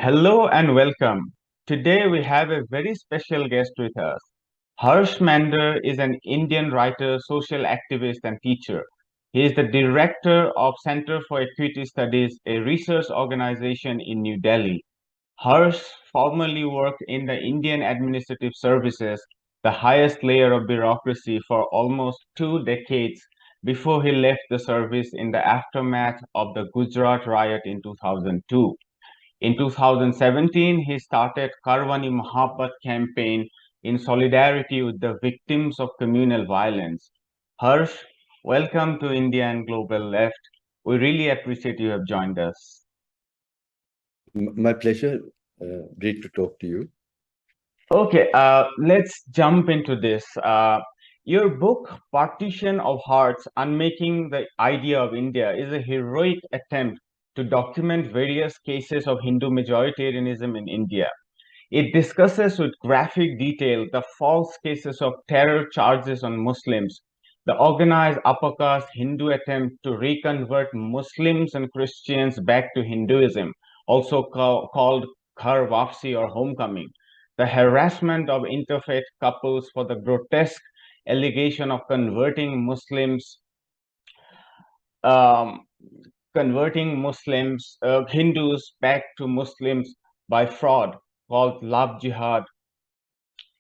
Hello and welcome. Today we have a very special guest with us. Mander is an Indian writer, social activist, and teacher. He is the director of Center for Equity Studies, a research organization in New Delhi. Harsh formerly worked in the Indian Administrative Services, the highest layer of bureaucracy, for almost 2 decades before he left the service in the aftermath of the Gujarat Riot in 2002. In 2017, he started Karwan-e-Mohabbat campaign in solidarity with the victims of communal violence. Harsh, welcome to India and Global Left. We really appreciate you have joined us. My pleasure. Great to talk to you. Okay, let's jump into this. Your book, Partition of Hearts, Unmaking the Idea of India, is a heroic attempt to document various cases of Hindu majoritarianism in India. It discusses with graphic detail the false cases of terror charges on Muslims, the organized upper caste Hindu attempt to reconvert Muslims and Christians back to Hinduism, also called Ghar Wapsi or homecoming, the harassment of interfaith couples for the grotesque allegation of um, Hindus back to Muslims by fraud, called love jihad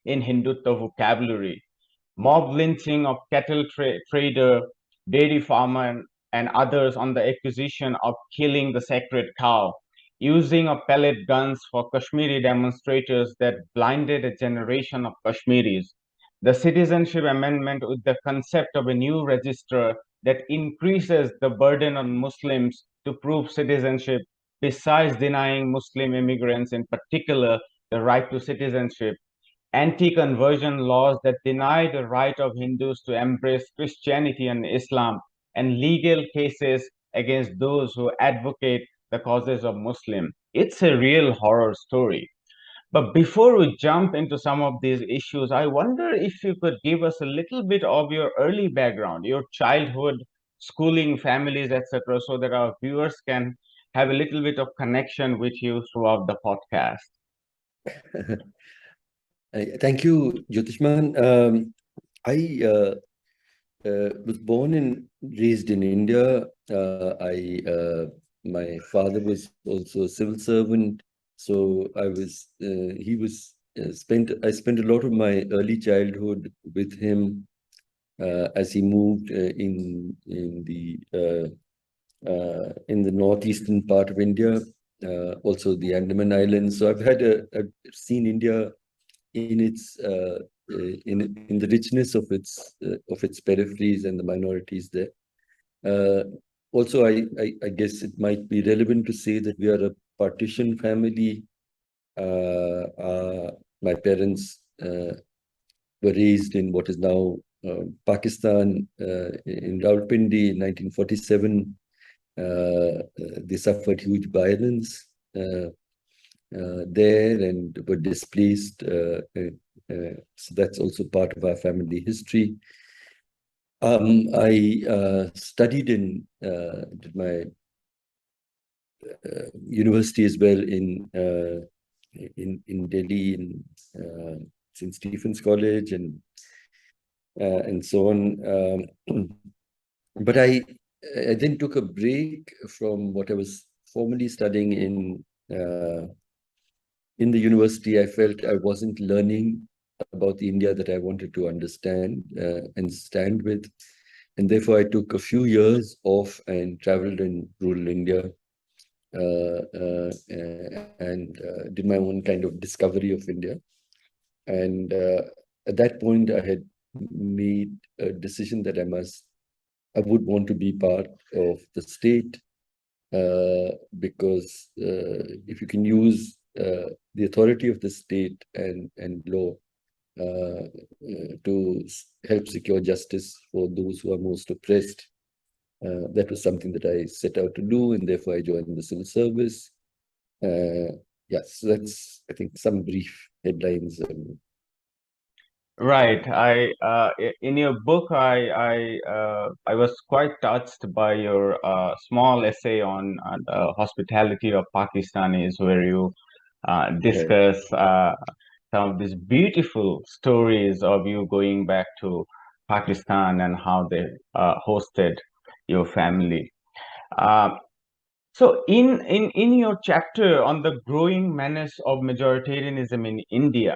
in Hindutva vocabulary, mob lynching of trader, dairy farmer, and others on the accusation of killing the sacred cow, using of pellet guns for Kashmiri demonstrators that blinded a generation of Kashmiris, the citizenship amendment with the concept of a new register that increases the burden on Muslims to prove citizenship, besides denying Muslim immigrants in particular the right to citizenship, anti-conversion laws that deny the right of Hindus to embrace Christianity and Islam, and legal cases against those who advocate the causes of Muslims. It's a real horror story. But before we jump into some of these issues, I wonder if you could give us a little bit of your early background, your childhood, schooling, families, etc., so that our viewers can have a little bit of connection with you throughout the podcast. Thank you, Jyotishman. I was born and raised in India. My father was also a civil servant, so I spent a lot of my early childhood with him as he moved in the northeastern part of India, also the Andaman Islands. So I've seen India in its in the richness of its peripheries and the minorities there. Also, I guess it might be relevant to say that we are a partition family. My parents were raised in what is now Pakistan, in Rawalpindi in 1947. They suffered huge violence there and were displaced. So that's also part of our family history. I studied did my university as well in Delhi, in St. Stephen's College and so on. But I then took a break from what I was formally studying in the university. I felt I wasn't learning about the India that I wanted to understand and stand with. And therefore, I took a few years off and traveled in rural India and did my own kind of discovery of India. And at that point, I had made a decision that I would want to be part of the state because if you can use the authority of the state and law to help secure justice for those who are most oppressed, that was something that I set out to do, and therefore I joined the civil service. Yes, so that's, I think, some brief headlines. Right. In your book, I was quite touched by your small essay on the hospitality of Pakistanis, where you discuss some of these beautiful stories of you going back to Pakistan and how they hosted your family. Uh, so, in your chapter on the growing menace of majoritarianism in India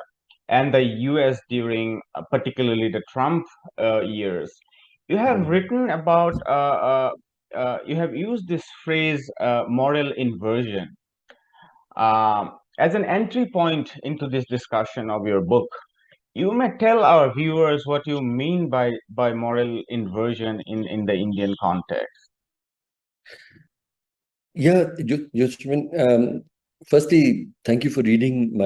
and the US during particularly the Trump years, you have written about, you have used this phrase, moral inversion, as an entry point into this discussion of your book. You may tell our viewers what you mean by moral inversion in the Indian context. Yeah, Yoshman, firstly, thank you for reading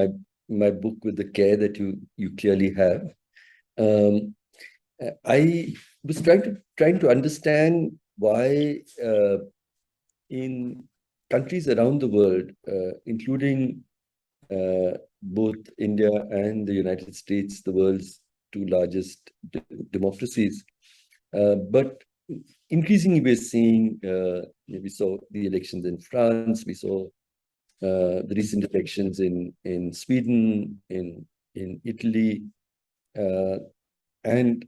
my book with the care that you clearly have. I was trying to understand why in countries around the world, including both India and the United States, the world's two largest democracies, but increasingly we're seeing, we saw the elections in France, we saw the recent elections in Sweden, in Italy, and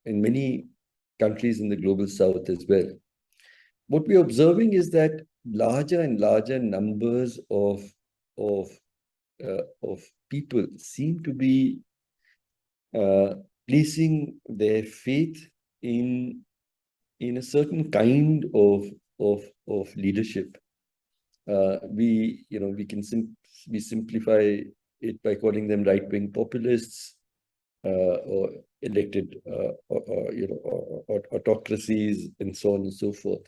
in many countries in the global south as well. What we're observing is that larger and larger numbers of people seem to be placing their faith in a certain kind of leadership. We can we simplify it by calling them right-wing populists, or elected autocracies, and so on and so forth.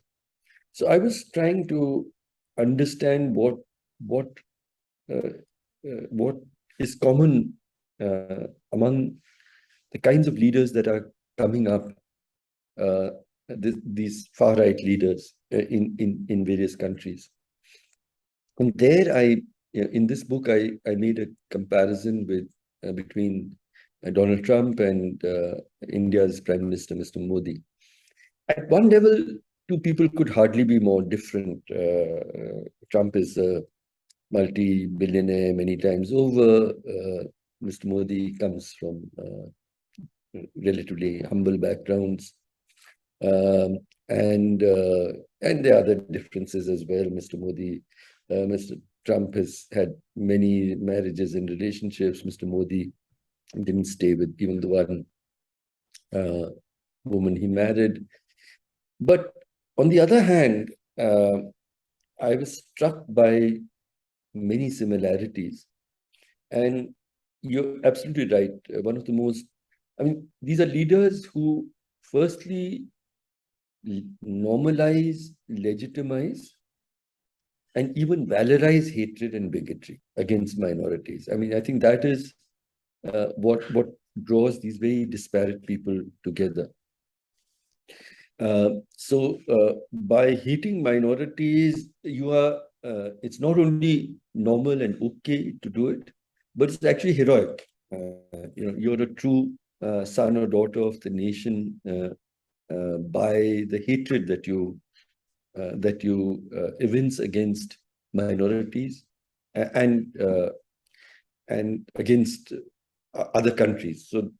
So I was trying to understand what is common among the kinds of leaders that are coming up, these far-right leaders in various countries. And there in this book, I made a comparison between Donald Trump and India's Prime Minister, Mr. Modi. At one level, two people could hardly be more different. Trump is a multi-billionaire many times over. Mr. Modi comes from relatively humble backgrounds. And there are other differences as well. Mr. Trump has had many marriages and relationships. Mr. Modi didn't stay with even the one woman he married. But on the other hand, I was struck by many similarities. And you're absolutely right. One of the most, these are leaders who firstly normalize, legitimize, and even valorize hatred and bigotry against minorities. I think that is what draws these very disparate people together. So by hating minorities, it's not only normal and okay to do it, but it's actually heroic. You're a true son or daughter of the nation by the hatred that you evince against minorities and against other countries. So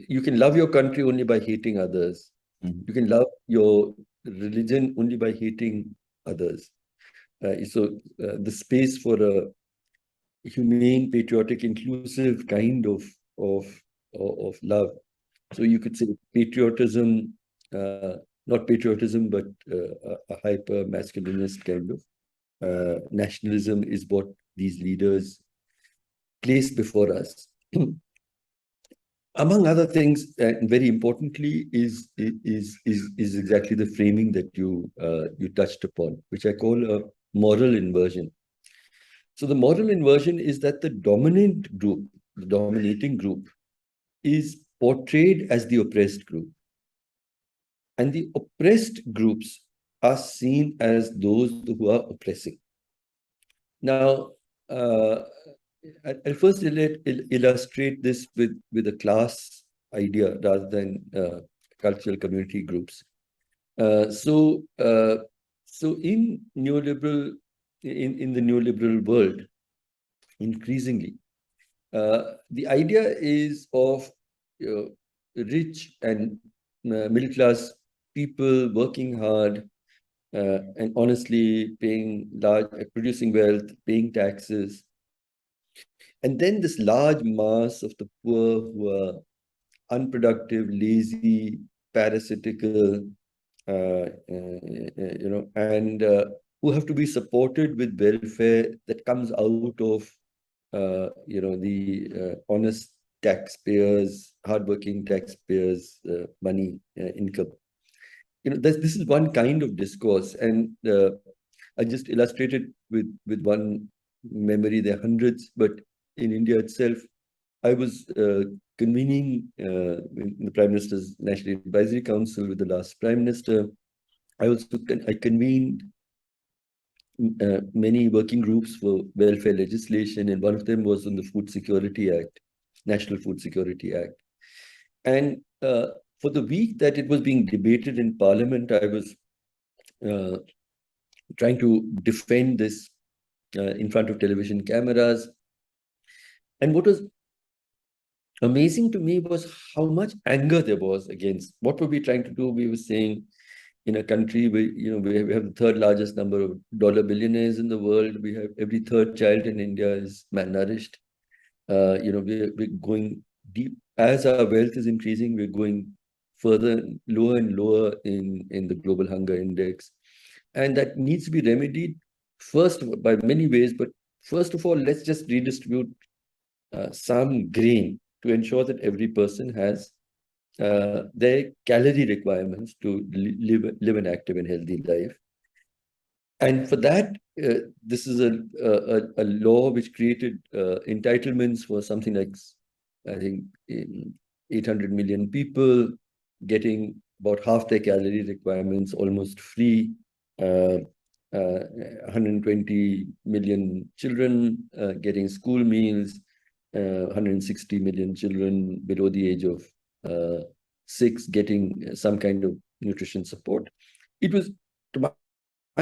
you can love your country only by hating others. Mm-hmm. You can love your religion only by hating others. So the space for a humane, patriotic, inclusive kind of love. So you could say patriotism, not patriotism, but a hyper masculinist kind of nationalism is what these leaders place before us. Among other things, and very importantly, is exactly the framing that you touched upon, which I call a moral inversion. So the moral inversion is that the dominant group, the dominating group, is portrayed as the oppressed group. And the oppressed groups are seen as those who are oppressing. Now, I'll first illustrate this with a class idea rather than cultural community groups. So in neoliberal in the neoliberal world, increasingly. The idea is of rich and middle class people working hard and honestly paying producing wealth, paying taxes. And then this large mass of the poor who are unproductive, lazy, parasitical, and who have to be supported with welfare that comes out of, the honest taxpayers, hardworking taxpayers' money, income. This is one kind of discourse, and I just illustrated with one memory. There are hundreds, but in India itself, I was convening the Prime Minister's National Advisory Council with the last Prime Minister. I convened many working groups for welfare legislation, and one of them was on the Food Security Act, National Food Security Act. And for the week that it was being debated in Parliament, I was trying to defend this in front of television cameras. And what was amazing to me was how much anger there was against what were we trying to do. We were saying, in a country where we have the third largest number of dollar billionaires in the world. We have every third child in India is malnourished. We're going deep as our wealth is increasing. We're going further lower and lower in the global hunger index, and that needs to be remedied first by many ways. But first of all, let's just redistribute some grain to ensure that every person has their calorie requirements to live an active and healthy life. And for that, this is a law which created entitlements for something like, I think, 800 million people, getting about half their calorie requirements almost free. 120 million children getting school meals, 160 million children below the age of 6 getting some kind of nutrition support. It was, to my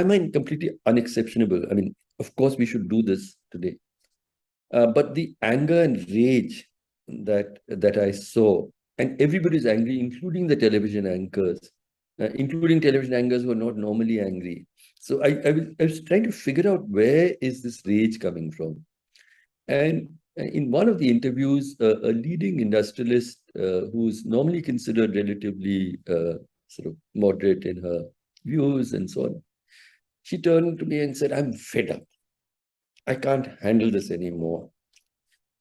mind, completely unexceptionable. I mean, of course, we should do this today. But the anger and rage that I saw, and everybody's angry, including the television anchors, including television anchors who are not normally angry. So I was trying to figure out, where is this rage coming from? And in one of the interviews, a leading industrialist who's normally considered relatively sort of moderate in her views and so on, she turned to me and said, "I'm fed up. I can't handle this anymore."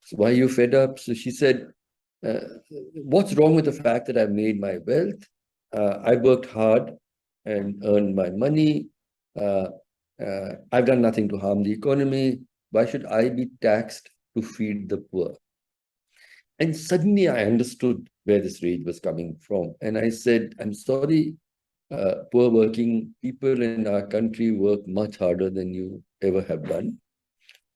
So, "Why are you fed up?" So she said, "What's wrong with the fact that I've made my wealth? I worked hard and earned my money. I've done nothing to harm the economy. Why should I be taxed to feed the poor?" And suddenly I understood where this rage was coming from. And I said, "I'm sorry, poor working people in our country work much harder than you ever have done.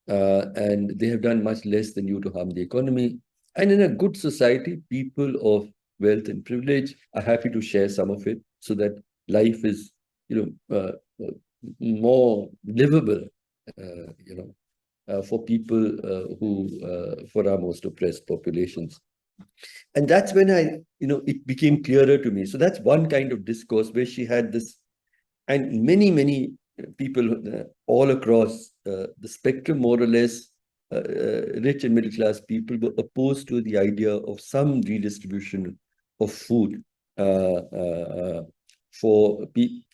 And they have done much less than you to harm the economy. And in a good society, people of wealth and privilege are happy to share some of it so that life is, more livable, for people for our most oppressed populations." And that's when it became clearer to me. So that's one kind of discourse where she had this, and many people all across the spectrum, more or less, rich and middle class people, were opposed to the idea of some redistribution of food for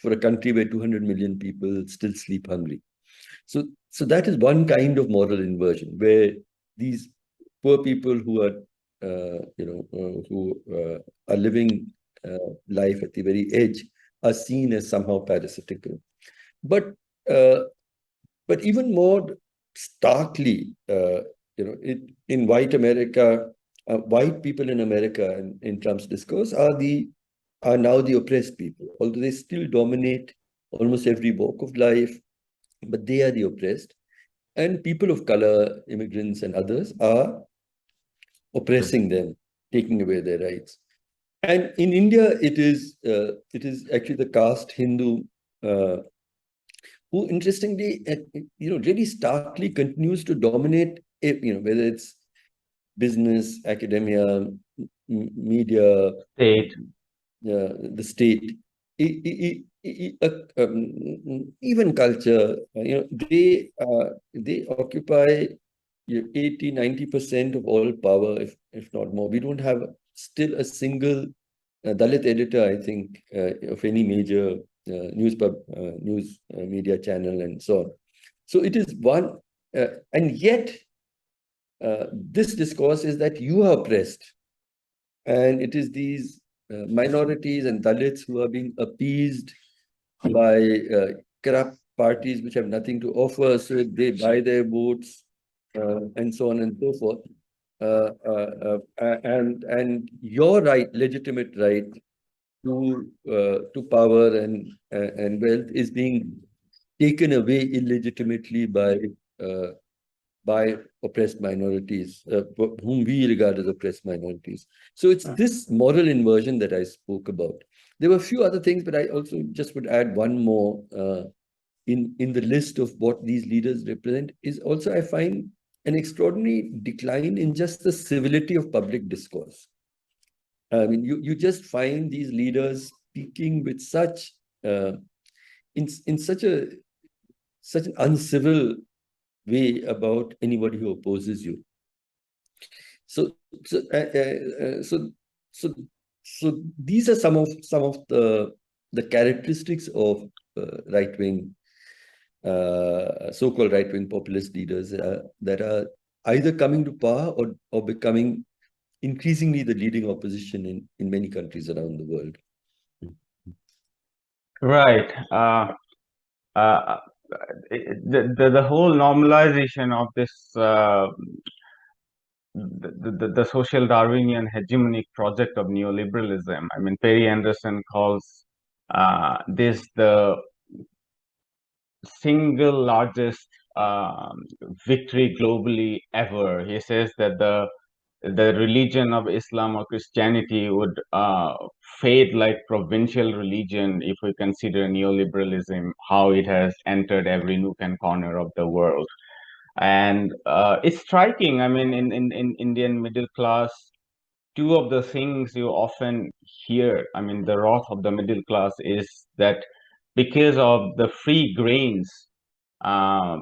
a country where 200 million people still sleep hungry. So that is one kind of moral inversion, where these poor people who are are living life at the very edge are seen as somehow parasitical. But even more starkly, in white America, white people in America, in Trump's discourse, are now the oppressed people, although they still dominate almost every walk of life, but they are the oppressed. And people of color, immigrants and others, are oppressing them, taking away their rights. And in India, it is actually the caste Hindu who interestingly, really starkly continues to dominate, whether it's business, academia, media, State. the state, even culture. They occupy 80-90% of all power, if not more. We don't have still a single Dalit editor, I think, of any major news media channel and so on. So it is one, and yet this discourse is that you are oppressed, and it is these minorities and Dalits who are being appeased by corrupt parties which have nothing to offer, so they buy their votes and so on and so forth. And your right, legitimate right to power and wealth is being taken away illegitimately by oppressed minorities, whom we regard as oppressed minorities. So it's this moral inversion that I spoke about. There were a few other things, but I also just would add one more in the list of what these leaders represent is also, I find, an extraordinary decline in just the civility of public discourse. I mean, you just find these leaders speaking with such in such an uncivil way about anybody who opposes you. So so so so so these are some of the characteristics of right-wing so-called right-wing populist leaders that are either coming to power or becoming increasingly the leading opposition in many countries around the world. Right. The whole normalization of this the social Darwinian hegemonic project of neoliberalism. I mean, Perry Anderson calls this the single largest victory globally ever. He says that the religion of Islam or Christianity would fade like provincial religion if we consider neoliberalism, how it has entered every nook and corner of the world. And it's striking. I mean, in Indian middle class, two of the things you often hear, I mean, the wrath of the middle class is that because of the free grains,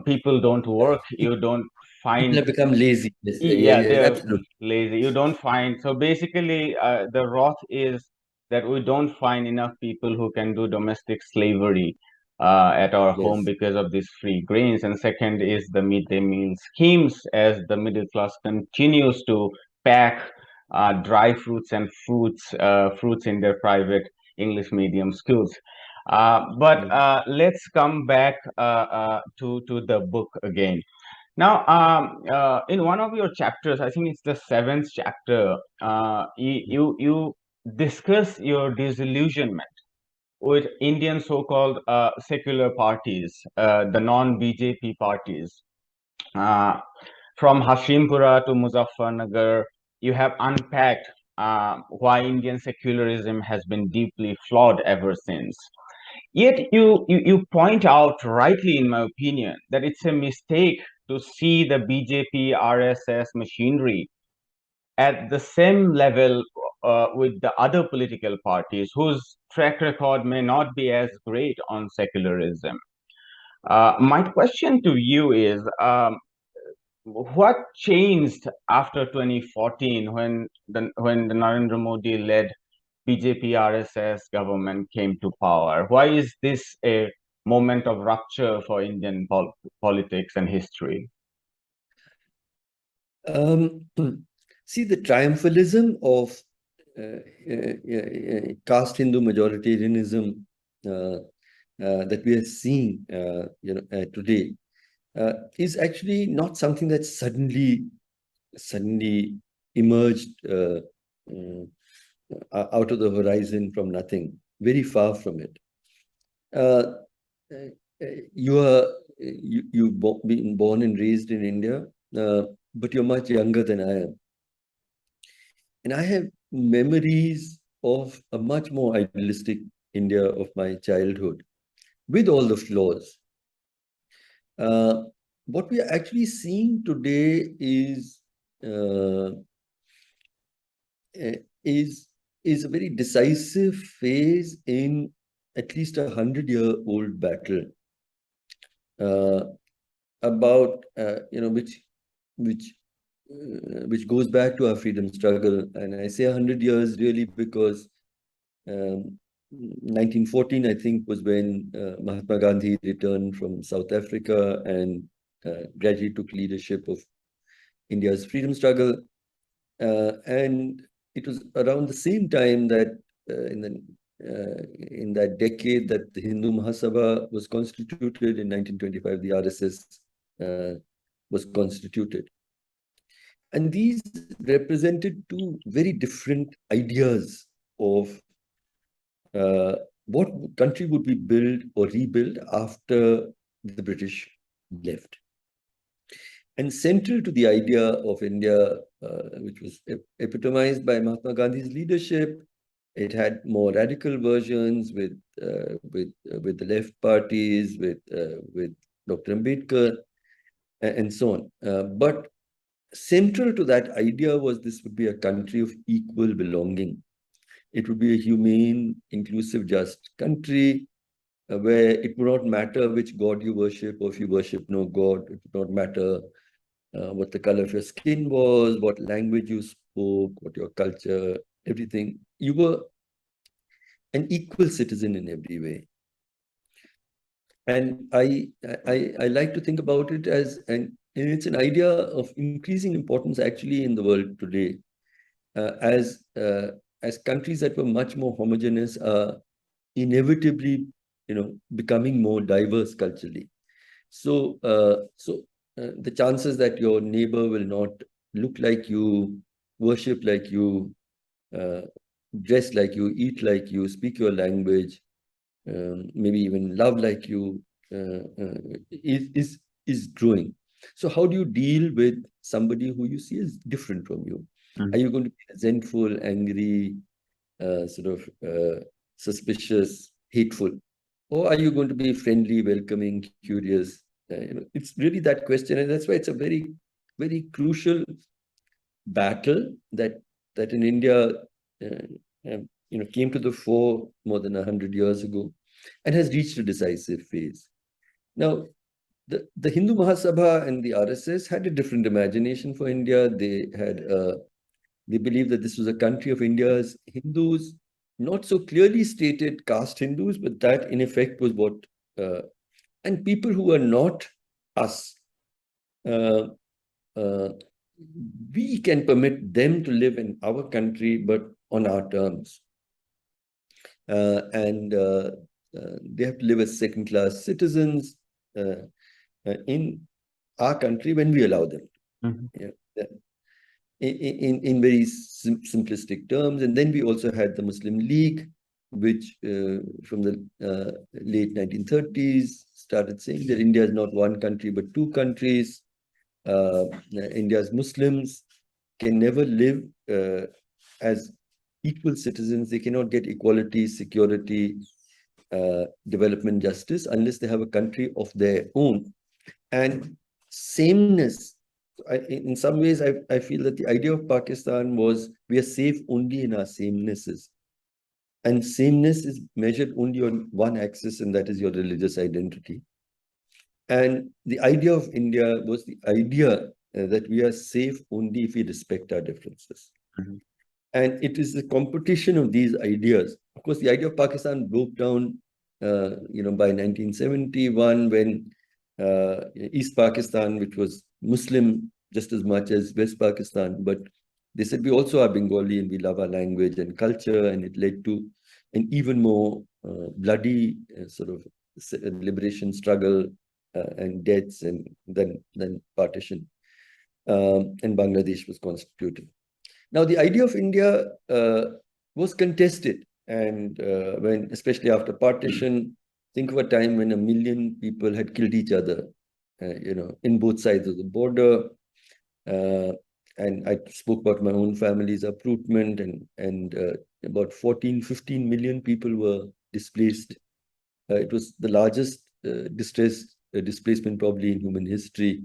people don't work. You don't People find, have become lazy. Yes, yeah, yes, they're absolutely. lazy. You don't find. So basically, the wrath is that we don't find enough people who can do domestic slavery at our home Yes. because of these free grains. And second is the midday meal schemes, as the middle class continues to pack dry fruits and fruits in their private English medium schools. But let's come back to the book again. Now, in one of your chapters, I think it's the seventh chapter, you discuss your disillusionment with Indian so-called secular parties, the non-BJP parties. Uh, from Hashimpura to Muzaffarnagar, you have unpacked why Indian secularism has been deeply flawed ever since. Yet you point out, rightly in my opinion, that it's a mistake to see the BJP RSS machinery at the same level with the other political parties whose track record may not be as great on secularism. My question to you is, what changed after 2014 when the Narendra Modi led BJP RSS government came to power? Why is this a moment of rupture for Indian politics and history? See, the triumphalism of caste Hindu majoritarianism that we are seeing, today, is actually not something that suddenly emerged out of the horizon from nothing. Very far from it. You've been born and raised in India, but you're much younger than I am. And I have memories of a much more idealistic India of my childhood, with all the flaws. What we are actually seeing today uh, is is a very decisive phase in at least 100-year-old battle uh, about which which goes back to our freedom struggle. And I say 100 years really because 1914, I think, was when Mahatma Gandhi returned from South Africa and gradually took leadership of India's freedom struggle. And it was around the same time that in that decade that the Hindu Mahasabha was constituted. In 1925, the RSS uh, was constituted. And these represented two very different ideas of what country would we build or rebuild after the British left. And central to the idea of India, which was epitomized by Mahatma Gandhi's leadership, it had more radical versions with the left parties, with Dr. Ambedkar, and so on. But central to that idea was this would be a country of equal belonging. It would be a humane, inclusive, just country where it would not matter which god you worship, or if you worship no god. It would not matter what the color of your skin was, what language you spoke, what your culture, everything. You were an equal citizen in every way. And I like to think about it as, and it's an idea of increasing importance actually in the world today, as countries that were much more homogeneous are inevitably, becoming more diverse culturally. So, the chances that your neighbor will not look like you, worship like you, uh, dress like you, eat like you, speak your language, maybe even love like you, is growing. So how do you deal with somebody who you see as different from you? Are you going to be resentful, angry, suspicious, hateful? Or are you going to be friendly, welcoming, curious? It's really that question. And that's why it's a very, very crucial battle that in India, came to the fore more than 100 years ago and has reached a decisive phase. Now, the Hindu Mahasabha and the RSS had a different imagination for India. They believed that this was a country of India's Hindus, not so clearly stated caste Hindus, but that in effect was what, and people who are not us, uh, uh, we can permit them to live in our country, but on our terms. And they have to live as second-class citizens in our country when we allow them. Yeah. In very simplistic terms. And then we also had the Muslim League, which from the late 1930s started saying that India is not one country, but two countries. India's Muslims can never live as equal citizens. They cannot get equality, security, development, justice, unless they have a country of their own. And sameness, in some ways, I feel that the idea of Pakistan was we are safe only in our samenesses. And sameness is measured only on one axis, and that is your religious identity. And the idea of India was the idea that we are safe only if we respect our differences. And it is the competition of these ideas. Of course, the idea of Pakistan broke down, by 1971, when East Pakistan, which was Muslim just as much as West Pakistan, but they said we also are Bengali and we love our language and culture, and it led to an even more bloody liberation struggle and deaths, and then partition, and Bangladesh was constituted. Now, the idea of India was contested, and when, especially after partition, think of a time when 1 million people had killed each other, in both sides of the border. And I spoke about my own family's uprootment, and about 14, 15 million people were displaced. It was the largest distress displacement probably in human history,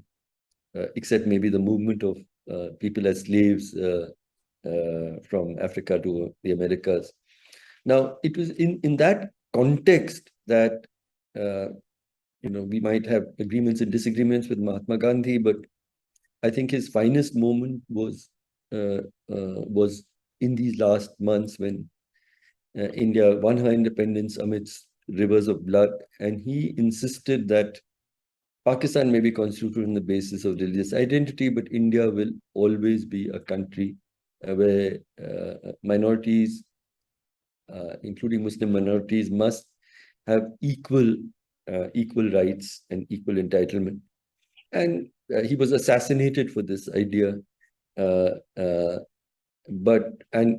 except maybe the movement of people as slaves from Africa to the Americas. Now, it was in that context that we might have agreements and disagreements with Mahatma Gandhi, but I think his finest moment was in these last months when India won her independence amidst rivers of blood, and he insisted that Pakistan may be constituted on the basis of religious identity, but India will always be a country where minorities, including Muslim minorities, must have equal rights and equal entitlement. And he was assassinated for this idea. And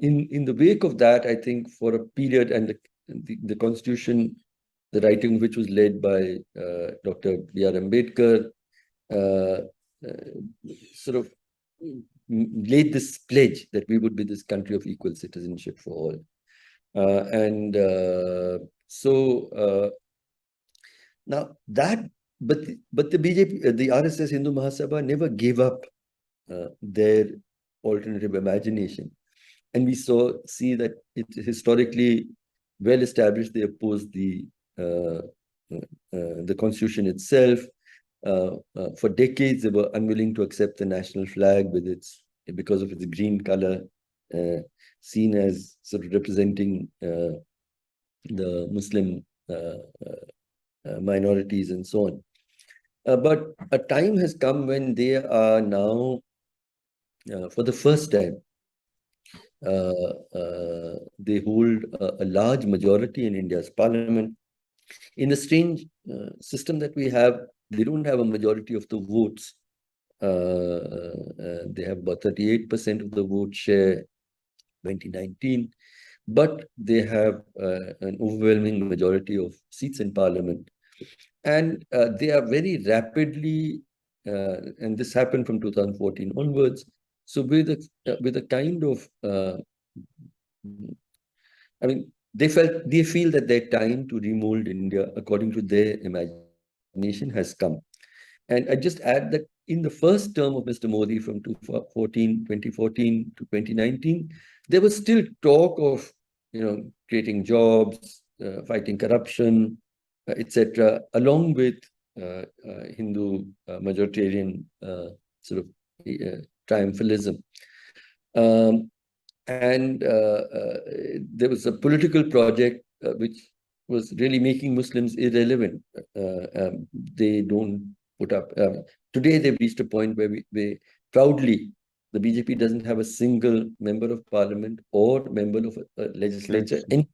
in the wake of that, I think for a period, and the constitution, the writing which was led by Dr. B.R. Ambedkar, sort of laid this pledge that we would be this country of equal citizenship for all. Now that, but the BJP, the RSS Hindu Mahasabha never gave up their alternative imagination, and we see that it historically well established. They opposed the constitution itself. For decades, they were unwilling to accept the national flag because of its green color, seen as sort of representing the Muslim minorities and so on. But a time has come when they are now, for the first time, they hold a large majority in India's parliament. In a strange system that we have, they don't have a majority of the votes. They have about 38% of the vote share 2019, but they have an overwhelming majority of seats in parliament. And they are very rapidly, and this happened from 2014 onwards. So with a kind of, they feel that their time to remold India according to their imagination has come. And I just add that in the first term of Mr. Modi from 2014 to 2019, there was still talk of creating jobs, fighting corruption, etc., along with Hindu majoritarian sort of triumphalism. And there was a political project which was really making Muslims irrelevant. They don't put up. Today, they've reached a point where proudly, the BJP doesn't have a single member of parliament or member of a legislature in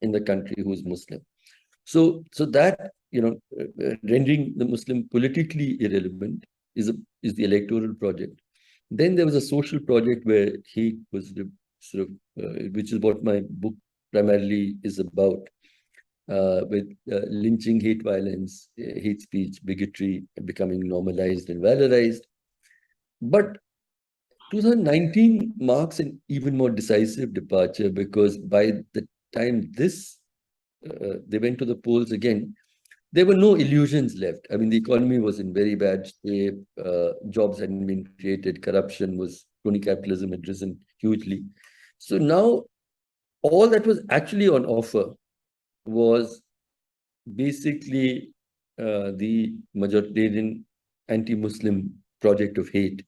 the country who's Muslim. So that rendering the Muslim politically irrelevant is the electoral project. Then there was a social project where he was sort of, which is what my book primarily is about, with lynching, hate violence, hate speech, bigotry becoming normalized and valorized. But 2019 marks an even more decisive departure, because by the time they went to the polls again, there were no illusions left. I mean, the economy was in very bad shape. Jobs hadn't been created. Crony capitalism had risen hugely. So now all that was actually on offer was basically the majoritarian anti-Muslim project of hate.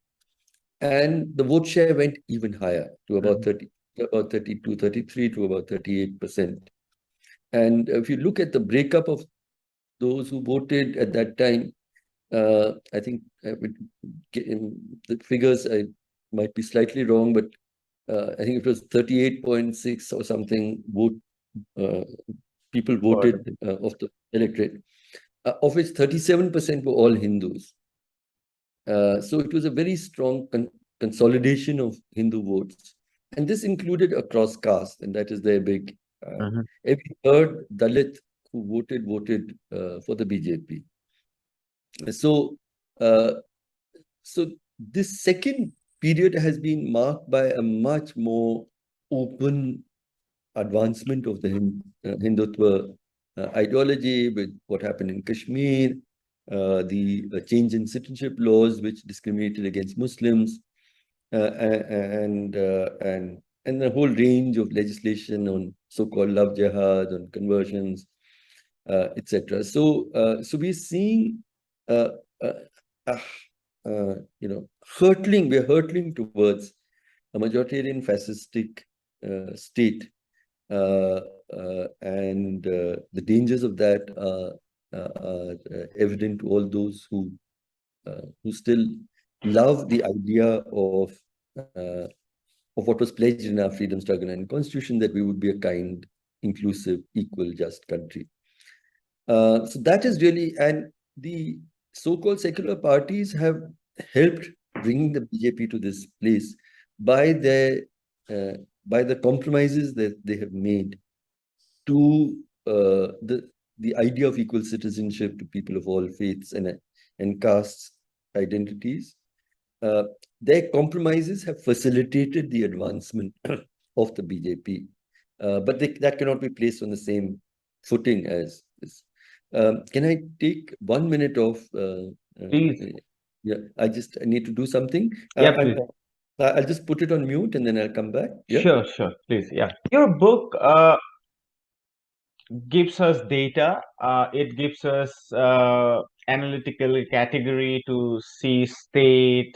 And the vote share went even higher to about 32, 33 to about 38%. And if you look at the breakup of those who voted at that time, I think the figures I might be slightly wrong, but I think it was 38.6 or something people voted of the electorate, of which 37% were all Hindus. So it was a very strong consolidation of Hindu votes. And this included across caste, and that is their big. Every third Dalit who voted for the BJP. So this second period has been marked by a much more open advancement of the Hindutva ideology, with what happened in Kashmir, the change in citizenship laws which discriminated against Muslims, and the whole range of legislation on so-called love jihad, on conversions, etc. So we're seeing, uh, uh, uh, we're hurtling towards a majoritarian fascistic state, and the dangers of that are evident to all those who still love the idea uh, of what was pledged in our freedom struggle and constitution, that we would be a kind, inclusive, equal, just country. So that is really, and the so-called secular parties have helped bring the BJP to this place by their by the compromises that they have made to the idea of equal citizenship to people of all faiths and castes, identities. Uh, their compromises have facilitated the advancement of the BJP, but that cannot be placed on the same footing as this. Can I take 1 minute of? Please. Yeah, I need to do something. Yeah, please. I'll just put it on mute and then I'll come back. Yeah. Sure, please. Yeah. Your book gives us data. It gives us analytical category to see state,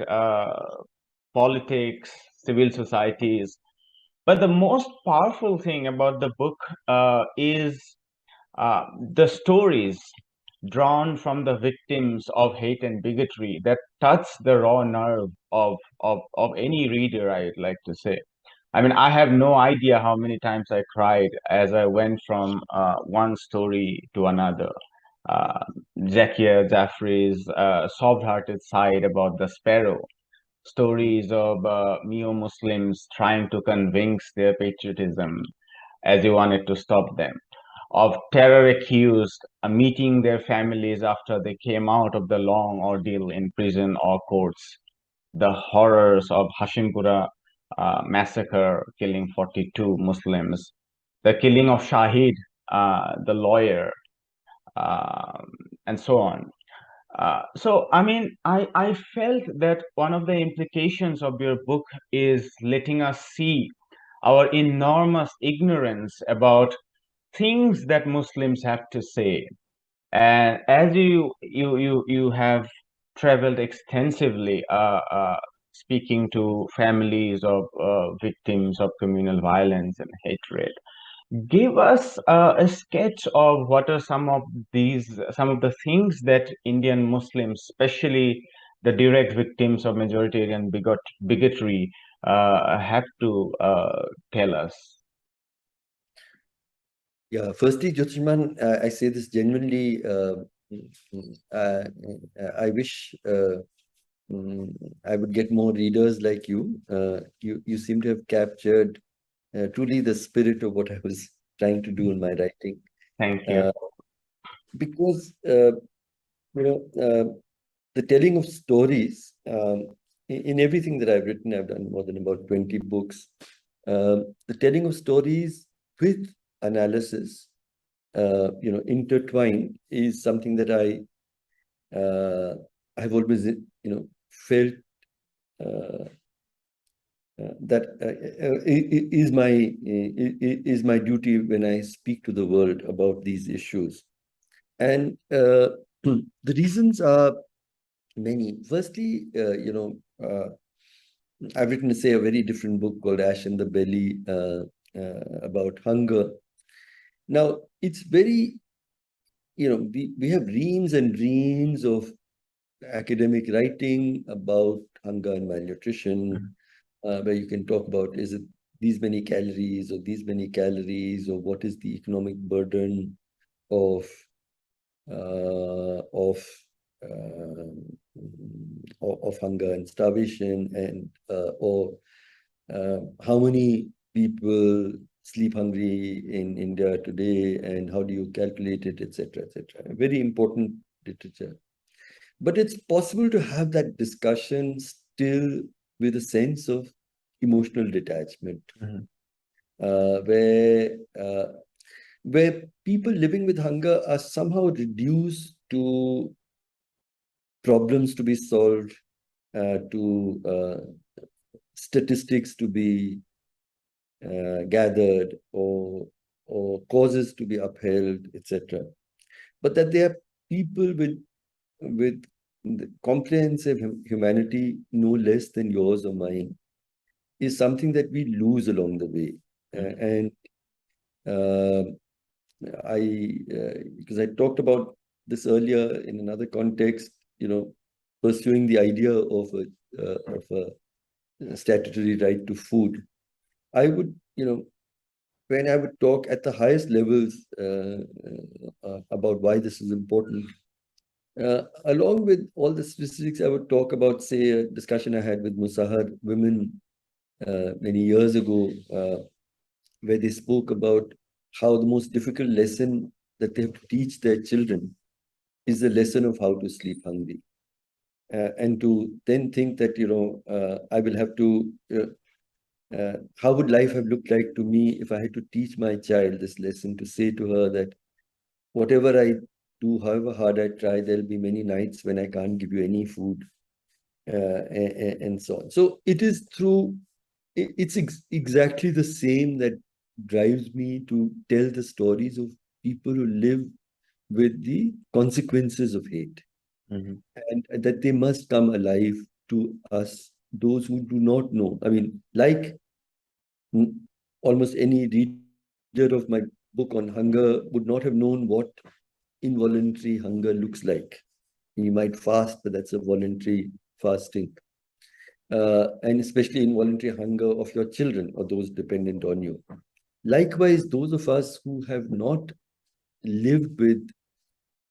politics, civil societies. But the most powerful thing about the book is the stories drawn from the victims of hate and bigotry that touch the raw nerve of any reader, I'd like to say. I mean, I have no idea how many times I cried as I went from one story to another. Uh, Zakia Jaffrey's soft-hearted side about the sparrow, stories of neo-Muslims trying to convince their patriotism as he wanted to stop them, of terror accused meeting their families after they came out of the long ordeal in prison or courts, the horrors of Hashimpura massacre, killing 42 Muslims, the killing of Shahid, the lawyer, and so on. I mean, I felt that one of the implications of your book is letting us see our enormous ignorance about things that Muslims have to say. And as you have traveled extensively, speaking to families of victims of communal violence and hatred, give us a sketch of what are some of the things that Indian Muslims, especially the direct victims of majoritarian bigotry, have to tell us. Yeah, firstly, Jyotirman, I say this genuinely. Uh, I wish I would get more readers like you. You seem to have captured truly the spirit of what I was trying to do in my writing. Thank you. Because the telling of stories, in everything that I've written, I've done more than about 20 books. The telling of stories with analysis, intertwined, is something that I've always, felt that is my duty when I speak to the world about these issues. And the reasons are many. Firstly, I've written, say, a very different book called Ash in the Belly, about hunger. Now, it's very, we have reams and reams of academic writing about hunger and malnutrition, where you can talk about, is it these many calories or these many calories, or what is the economic burden of uh, of hunger and starvation, and or how many people sleep hungry in India today, and how do you calculate it, etc., etc. Very important literature. But it's possible to have that discussion still with a sense of emotional detachment, where people living with hunger are somehow reduced to problems to be solved, to statistics to be gathered, or causes to be upheld, etc. But that they are people with the comprehensive humanity, no less than yours or mine, is something that we lose along the way. And uh, because I talked about this earlier in another context, pursuing the idea of a statutory right to food. I would, when I would talk at the highest levels about why this is important, along with all the statistics, I would talk about, say, a discussion I had with Musahar women many years ago, where they spoke about how the most difficult lesson that they have to teach their children is the lesson of how to sleep hungry. And to then think that, I will have to, how would life have looked like to me if I had to teach my child this lesson, to say to her that whatever I do, however hard I try, there'll be many nights when I can't give you any food, and so on. So it is through, it's exactly the same that drives me to tell the stories of people who live with the consequences of hate, and that they must come alive to us, those who do not know. I mean, like almost any reader of my book on hunger would not have known what involuntary hunger looks like. You might fast, but that's a voluntary fasting. And especially involuntary hunger of your children or those dependent on you. Likewise, those of us who have not lived with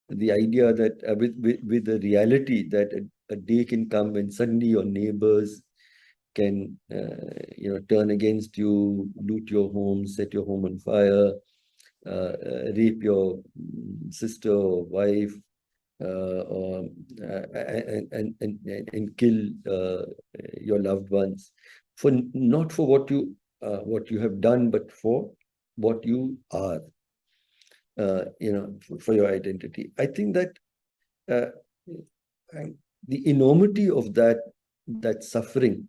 the idea that, with the reality that a day can come when suddenly your neighbors can, turn against you, loot your home, set your home on fire, rape your sister or wife, and kill your loved ones, for not for what you have done, but for what you are, for your identity. I think that uh, the enormity of that suffering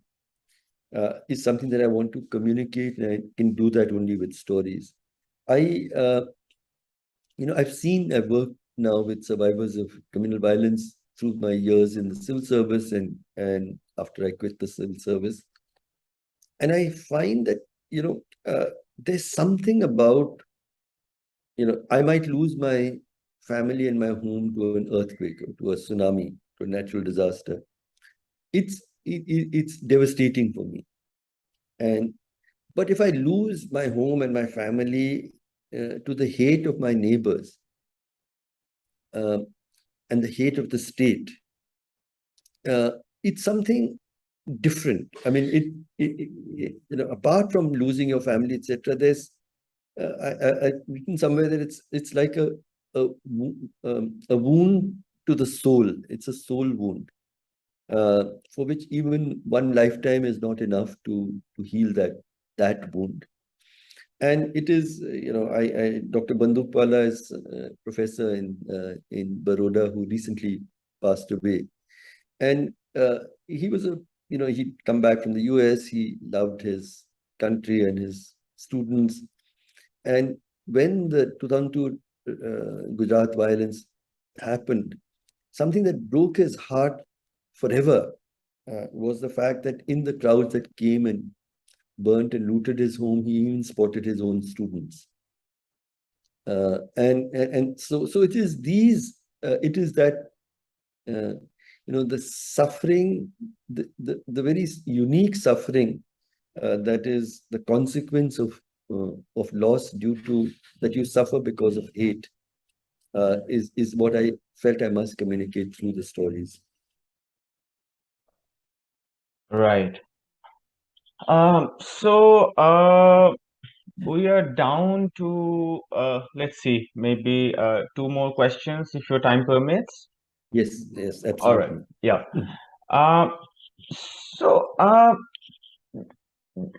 is something that I want to communicate, and I can do that only with stories. I've worked now with survivors of communal violence through my years in the civil service, and after I quit the civil service. And I find that, there's something about, I might lose my family and my home to an earthquake, or to a tsunami, to a natural disaster. It's devastating for me. But if I lose my home and my family to the hate of my neighbors, uh, and the hate of the state, it's something different. I mean, apart from losing your family, etc., there's I've written somewhere that it's like a wound to the soul. It's a soul wound, for which even one lifetime is not enough to heal that wound. And it is, Dr. Bandukwala is a professor in Baroda who recently passed away. And he was he'd come back from the US. He loved his country and his students. And when the 2002 Gujarat violence happened, something that broke his heart forever was the fact that in the crowds that came and burnt and looted his home, he even spotted his own students. So it is that the suffering, the very unique suffering that is the consequence of loss due to that you suffer because of hate, is what I felt I must communicate through the stories. Right. So we are down to let's see, maybe two more questions if your time permits. Yes, All right. absolutely. Yeah. Um, so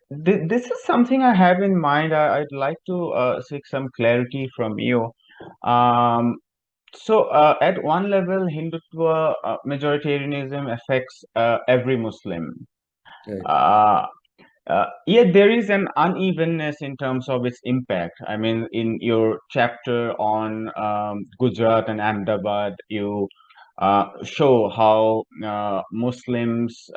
this is something I have in mind. I'd like to seek some clarity from you. Um, So, at one level, Hindutva majoritarianism affects every Muslim. Right. Uh, Yet there is an unevenness in terms of its impact. I mean, in your chapter on Gujarat and Ahmedabad, you show how Muslims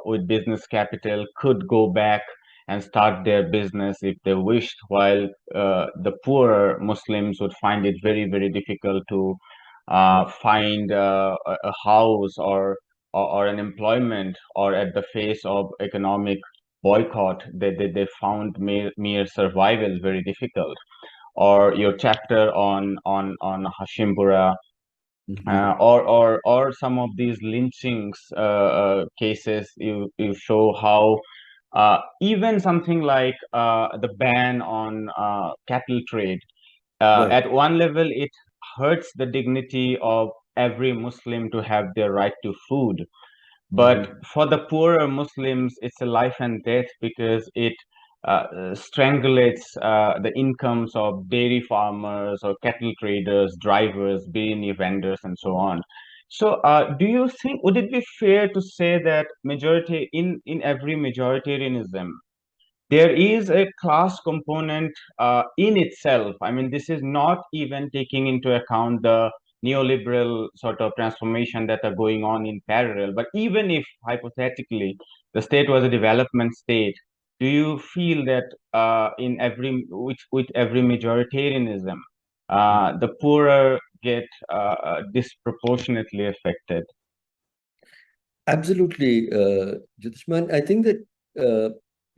with business capital could go back and start their business if they wished, while the poorer Muslims would find it very, very difficult to find a house or an employment, or at the face of economic boycott, they found mere survival very difficult. Or your chapter on Hashimpura, Mhm. or some of these lynchings cases, you show how even something like the ban on cattle trade, Right. at one level it hurts the dignity of every Muslim to have their right to food, but Mhm. for the poorer Muslims, it's a life and death, because it strangulates the incomes of dairy farmers or cattle traders, drivers, biryani vendors, and so on. So, do you think, would it be fair to say that majority in every majoritarianism, there is a class component in itself? I mean, this is not even taking into account the neoliberal sort of transformation that are going on in parallel. But even if hypothetically the state was a development state, do you feel that in every with every majoritarianism, the poorer get disproportionately affected? Absolutely, Jyothishman. I think that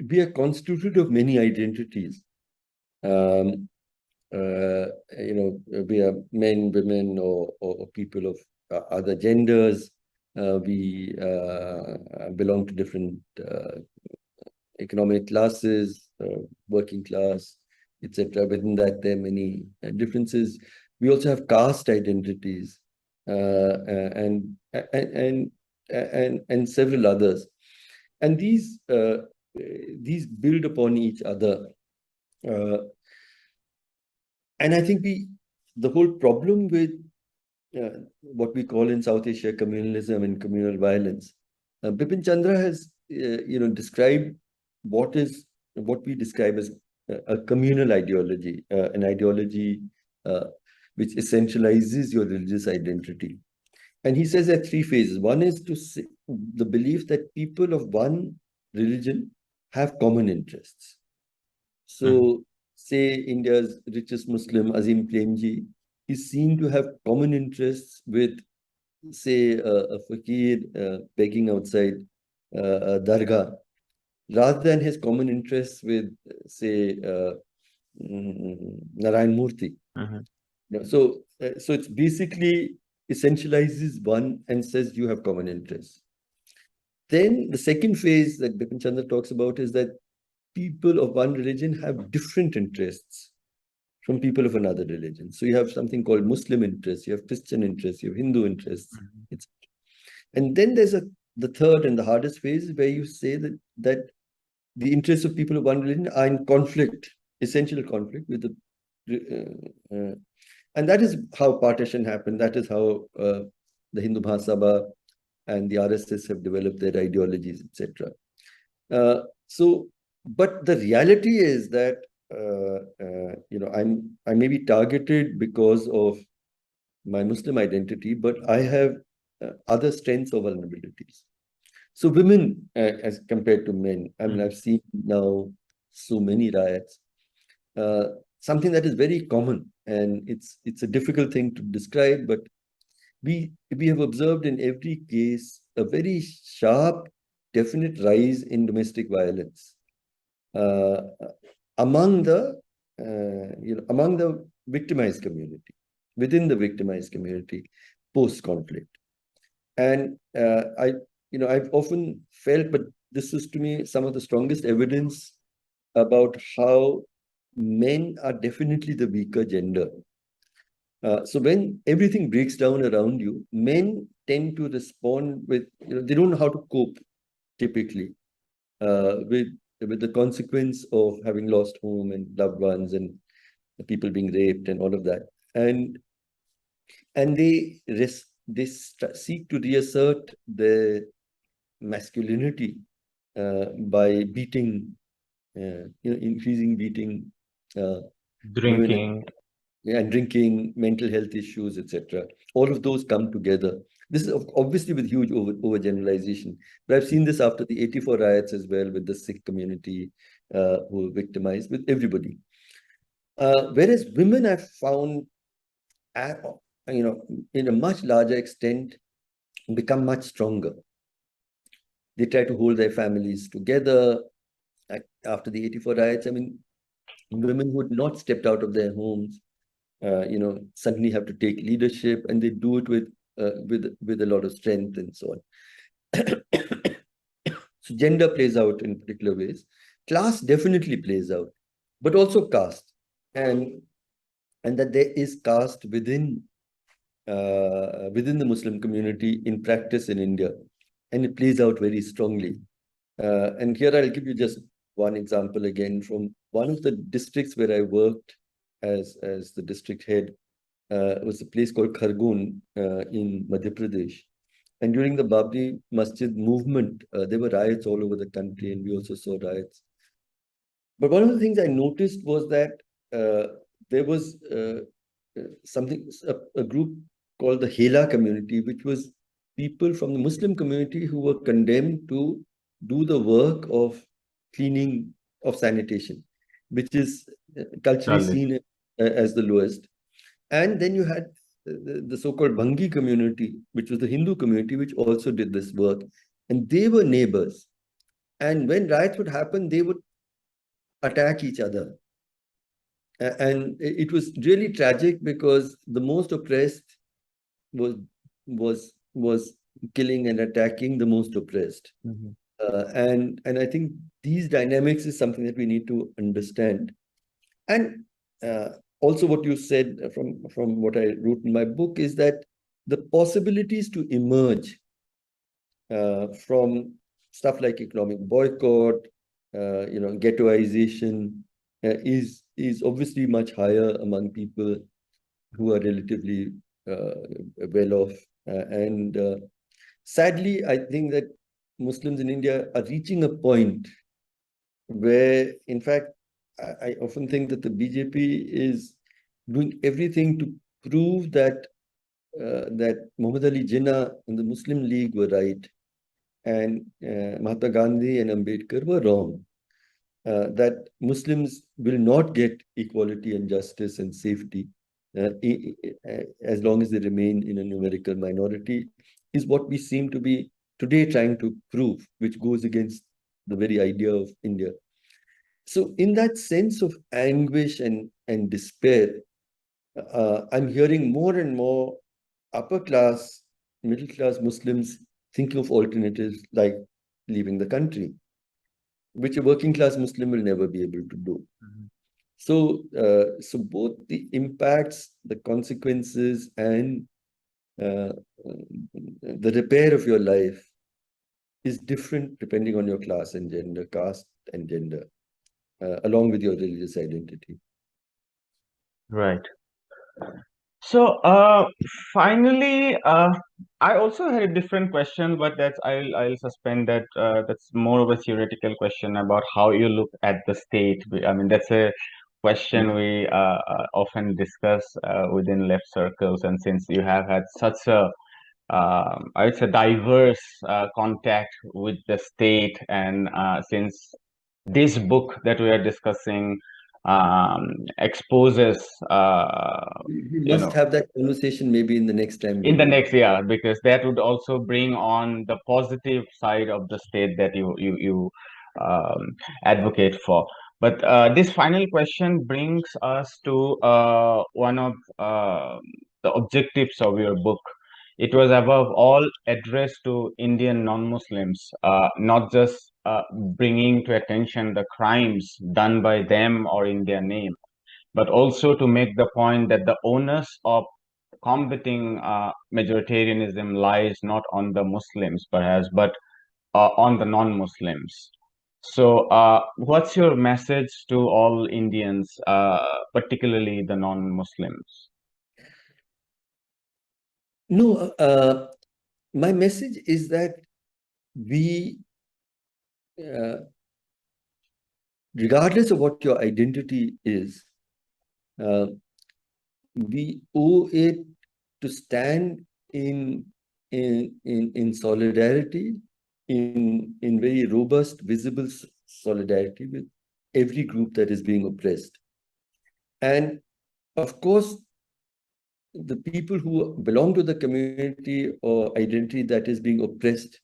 we are constituted of many identities. Um, we are men, women, or people of other genders. We belong to different economic classes, working class, etc. Within that, there are many differences. We also have caste identities, and several others, and these build upon each other. Uh, and I think the whole problem with what we call in South Asia communalism and communal violence. Bipin Chandra has, described what we describe as a communal ideology, an ideology uh, which essentializes your religious identity. And he says there are three phases. One is the belief that people of one religion have common interests. Mhm, So, say India's richest Muslim, Azim Premji, is seen to have common interests with, say, a fakir begging outside a dargah, rather than his common interests with, say, Narayan Murthy. mhm, So it's basically essentializes one and says you have common interests. Then the second phase that Bipin Chandra talks about is that people of one religion have different interests from people of another religion. So you have something called Muslim interests, you have Christian interests, you have Hindu interests. mhm, And then there's the third and the hardest phase where you say that the interests of people of one religion are in conflict, essential conflict with and that is how partition happened. That is how the Hindu Mahasabha and the RSS have developed their ideologies, etc. But the reality is that I may be targeted because of my Muslim identity, but I have other strengths or vulnerabilities. So women, as compared to men, I mean, mhm, I've seen now so many riots. Uh, Something that is very common, and it's a difficult thing to describe, but we have observed in every case a very sharp, definite rise in domestic violence uh, among the victimized community, within the victimized community, post conflict. And I've often felt, but this is to me some of the strongest evidence about how men are definitely the weaker gender. So when everything breaks down around you, men tend to respond with, they don't know how to cope typically with the consequence of having lost home and loved ones and people being raped and all of that. And and they seek to reassert their masculinity by beating, increasing beating, women, Drinking. and drinking, mental health issues, etc. All of those come together. This is obviously with huge overgeneralization, but I've seen this after the 84 riots as well, with the Sikh community who were victimized, with everybody. Whereas women, I've found, uh, in a much larger extent, become much stronger. They try to hold their families together. After the 84 riots, I mean, women who had not stepped out of their homes, suddenly have to take leadership, and they do it with a lot of strength and so on. So gender plays out in particular ways. Class definitely plays out, but also caste, and that there is caste within the Muslim community in practice in India, and it plays out very strongly. And here I'll give you just one example again from one of the districts where I worked as the district head. It was a place called Khargoon in Madhya Pradesh. And during the Babri Masjid movement, there were riots all over the country, and we also saw riots. But one of the things I noticed was that there was a group called the Hela community, which was people from the Muslim community who were condemned to do the work of cleaning, of sanitation, which is culturally seen as the lowest. And then you had the so-called Bhangi community, which was the Hindu community, which also did this work. And they were neighbors. And when riots would happen, they would attack each other. And it was really tragic because the most oppressed was killing and attacking the most oppressed. Mm-hmm. And I think these dynamics is something that we need to understand. And also what you said from what I wrote in my book is that the possibilities to emerge from stuff like economic boycott, ghettoization, is obviously much higher among people who are relatively well off. And sadly, I think that Muslims in India are reaching a point where, in fact, I often think that the BJP is doing everything to prove that Muhammad Ali Jinnah and the Muslim League were right, and Mahatma Gandhi and Ambedkar were wrong. That Muslims will not get equality and justice and safety as long as they remain in a numerical minority, is what we seem to be today trying to prove, which goes against the very idea of India. So in that sense of anguish and despair, I'm hearing more and more upper class, middle class Muslims thinking of alternatives like leaving the country, which a working class Muslim will never be able to do. Mm-hmm. So both the impacts, the consequences, and the repair of your life is different depending on your class and gender, caste and gender, along with your religious identity. Right. So finally, I also had a different question, but I'll suspend that. That's more of a theoretical question about how you look at the state. I mean, that's a question we often discuss within left circles, and since you have had such a I would say diverse contact with the state, and since this book that we are discussing exposes we must have that conversation maybe in the next time in the next year, because that would also bring on the positive side of the state that you advocate for. But this final question brings us to one of the objectives of your book. It was above all addressed to Indian non-Muslims, not just bringing to attention the crimes done by them or in their name, but also to make the point that the onus of combating majoritarianism lies not on the Muslims, perhaps, but on the non-Muslims. So, what's your message to all Indians, particularly the non-Muslims? No, my message is that we, regardless of what your identity is, uh, we owe it to stand in solidarity, in very robust, visible solidarity with every group that is being oppressed. And of course, the people who belong to the community or identity that is being oppressed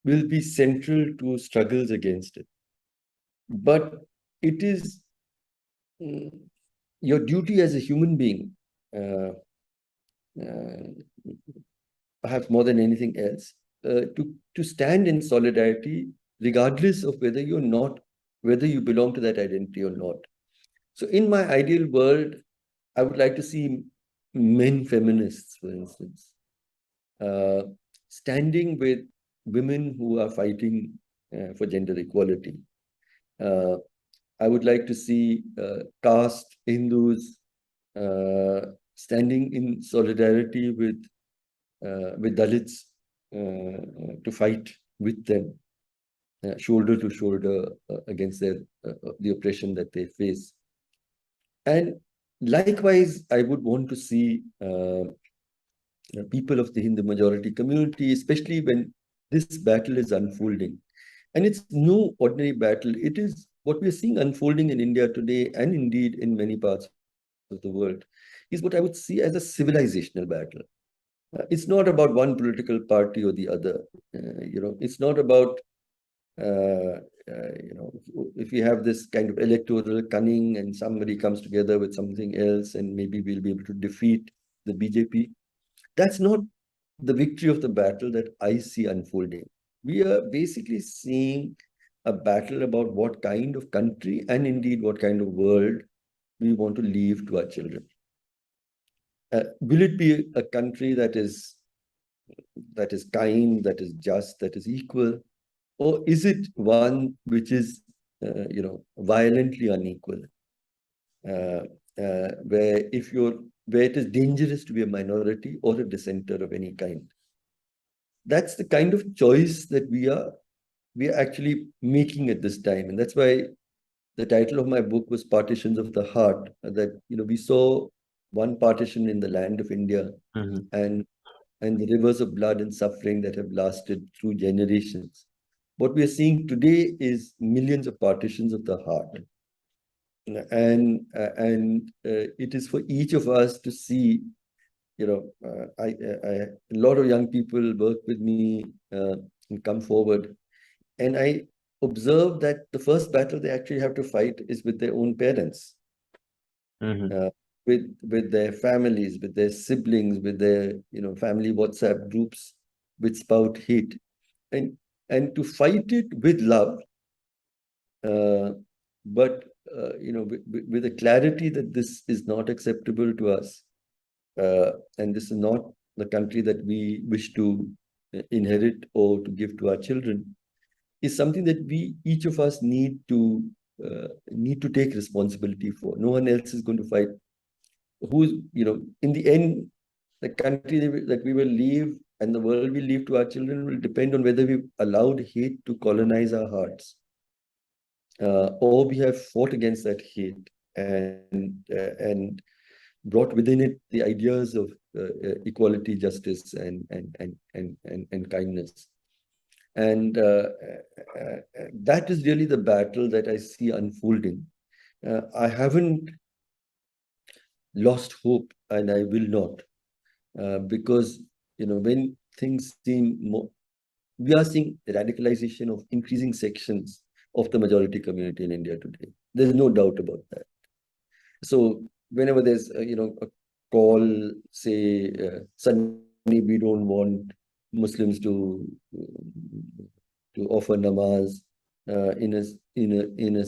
will be central to struggles against it. But it is mm, your duty as a human being, uh, perhaps more than anything else, to stand in solidarity, regardless of whether you belong to that identity or not. So, in my ideal world, I would like to see men feminists, for instance, uh, standing with women who are fighting for gender equality. Uh, I would like to see caste Hindus standing in solidarity with Dalits to fight with them, shoulder to shoulder against the oppression that they face. And likewise, I would want to see people of the Hindu majority community, especially when this battle is unfolding. And it's no ordinary battle. It is what we are seeing unfolding in India today, and indeed in many parts of the world, is what I would see as a civilizational battle. It's not about one political party or the other. It's not about if we have this kind of electoral cunning and somebody comes together with something else and maybe we'll be able to defeat the BJP. That's not the victory of the battle that I see unfolding. We are basically seeing a battle about what kind of country and indeed what kind of world we want to leave to our children. Will it be a country that is kind, that is just, that is equal, or is it one which is violently unequal, where it is dangerous to be a minority or a dissenter of any kind? That's the kind of choice that we are actually making at this time. And that's why the title of my book was Partitions of the Heart, that we saw one partition in the land of India, Mhm. and the rivers of blood and suffering that have lasted through generations. What we are seeing today is millions of partitions of the heart. And it is for each of us to see, a lot of young people work with me and come forward. And I observe that the first battle they actually have to fight is with their own parents, Mhm. with their families, with their siblings, with their family WhatsApp groups, which spout hate, and to fight it with love, uh, but with a clarity that this is not acceptable to us, and this is not the country that we wish to inherit or to give to our children, is something that we, each of us, need to take responsibility for. No one else is going to fight. Who's in the end, the country that we will leave and the world we leave to our children will depend on whether we've allowed hate to colonize our hearts, or we have fought against that hate and brought within it the ideas of equality, justice, and kindness. And that is really the battle that I see unfolding. I haven't lost hope, and I will not, because when things seem more, we are seeing radicalization of increasing sections of the majority community in India today. There's no doubt about that. So whenever there's a call, say suddenly we don't want Muslims to offer namaz in a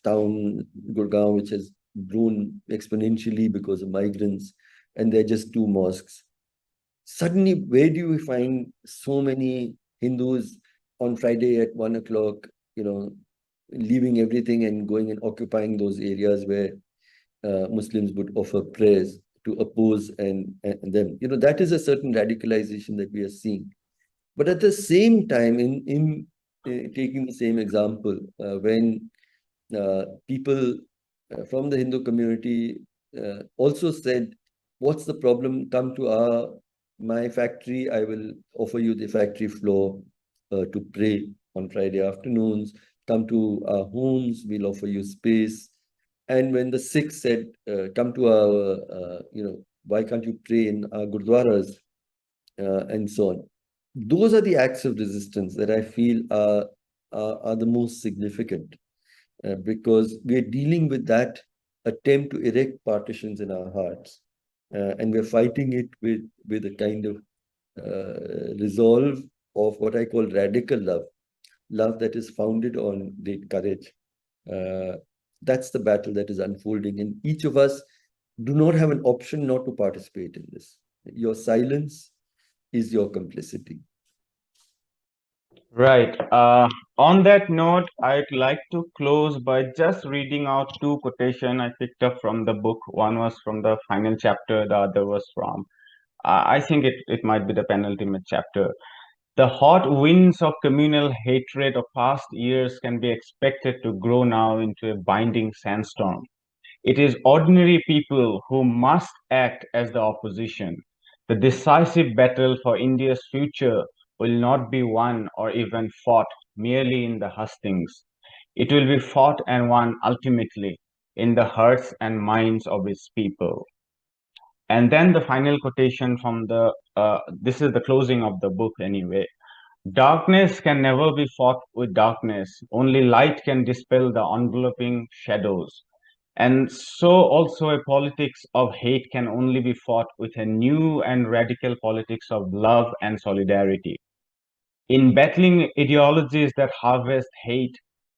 town, Gurgaon, which has grown exponentially because of migrants, and there are just two mosques. Suddenly, where do we find so many Hindus on Friday at 1 o'clock, leaving everything and going and occupying those areas where Muslims would offer prayers to oppose and them. That is a certain radicalization that we are seeing. But at the same time, in taking the same example, when people from the Hindu community also said, what's the problem? Come to my factory. I will offer you the factory floor to pray on Friday afternoons. Come to our homes. We'll offer you space. And when the Sikhs said, come to our, why can't you pray in our gurdwaras and so on? Those are the acts of resistance that I feel are the most significant. Because we're dealing with that attempt to erect partitions in our hearts. And we're fighting it with a kind of resolve of what I call radical love that is founded on great courage. That's the battle that is unfolding. And each of us do not have an option not to participate in this. Your silence is your complicity. Right. On that note, I'd like to close by just reading out two quotations I picked up from the book. One was from the final chapter, the other was from, I think it might be the penultimate chapter. The hot winds of communal hatred of past years can be expected to grow now into a binding sandstorm. It is ordinary people who must act as the opposition. The decisive battle for India's future will not be won or even fought merely in the hustings. It will be fought and won ultimately in the hearts and minds of its people. And then the final quotation from this is the closing of the book anyway. Darkness can never be fought with darkness. Only light can dispel the enveloping shadows. And so also a politics of hate can only be fought with a new and radical politics of love and solidarity. In battling ideologies that harvest hate,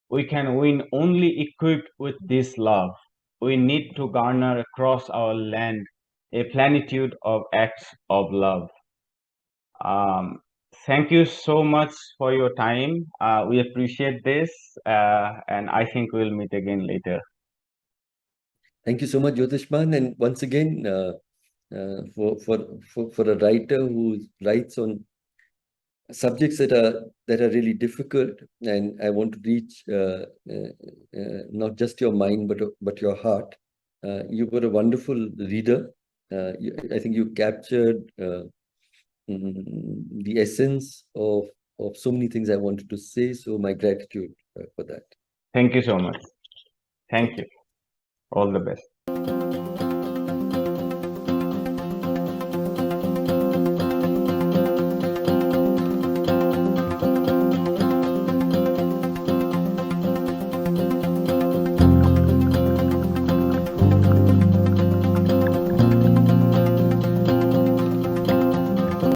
we can win only equipped with this love. We need to garner across our land a plenitude of acts of love. Um, Thank you so much for your time. We appreciate this, and I think we'll meet again later. Thank you so much, Jyotishman. And once again, for a writer who writes on subjects that are really difficult, and I want to reach not just your mind but your heart. You were a wonderful reader. I think you captured the essence of so many things I wanted to say. So my gratitude for that. Thank you so much. Thank you. All the best.